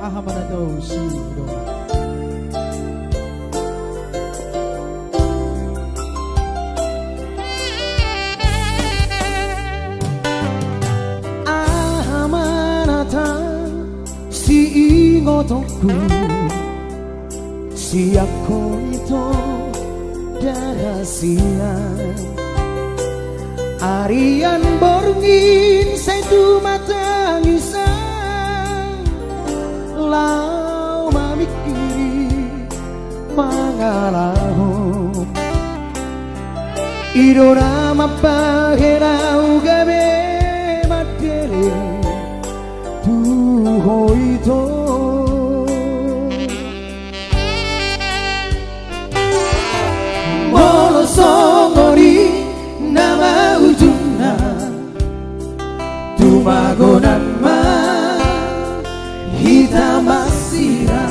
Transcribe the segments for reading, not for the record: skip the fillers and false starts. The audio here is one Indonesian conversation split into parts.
ahamanado si Doma. Ahamanata si ingotoku siapa itu rahasia Arian borngin satu mata ngisang lau mamikiri mangalahu idora mapahera ugabe matere tuho itu molo songori nama ujungna tumagonan ma hitam masira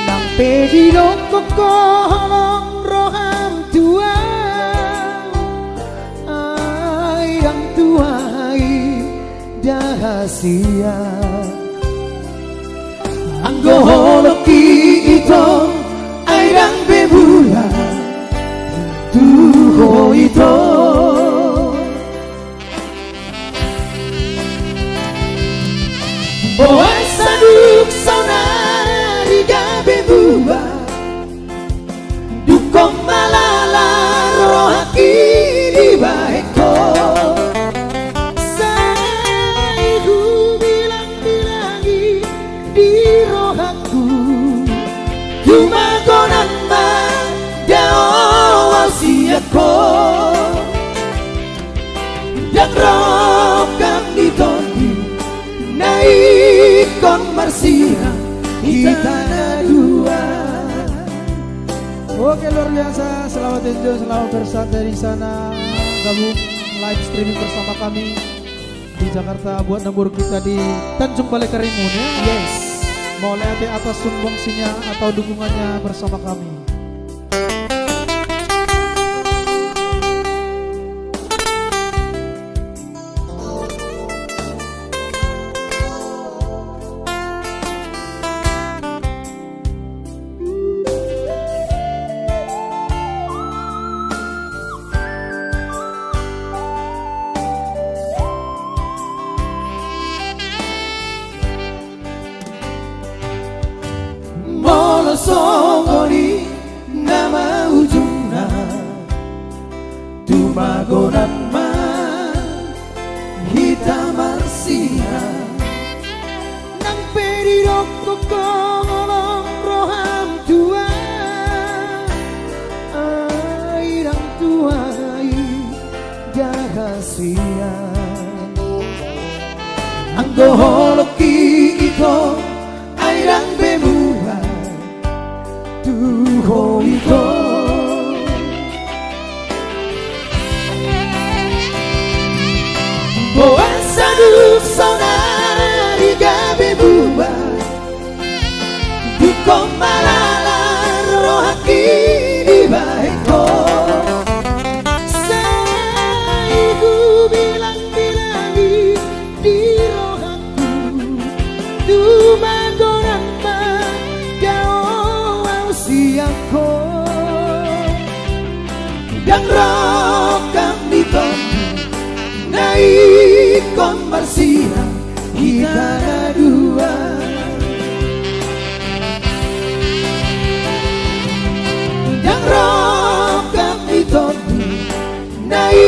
nang pedino kokolong roham tua ayang tuai dahasia anggo holoki itu ayang bebula tuho itu boai saduk saunari gabe buba dukong malala rohaki di baiko saiku bilang-bilangi di rohaku tumagonan ma siako dak rokam ditoni naik kon marsira kita dua. Oke, luar biasa, selamat enjoy, selamat bersantai di sana, gabung live streaming bersama kami di Jakarta buat nembur kita di Tanjung Balai Karimun ya. Yes, mau lihat atas sumbangsinya atau dukungannya bersama kami. Songori nama ujungna tumagonan ma hitam marsia nang perirok kokong roham tua airang tuai dahasia anggo holoki itu airang bemula tuho itu boa saduk saunari gabe buba dukong malala rohaki di baiko saiku bilang-bilangi di rohaku tumagonan ma siako dan rokam ditoni naik kon marsira kita dua dan rokam ditoni naik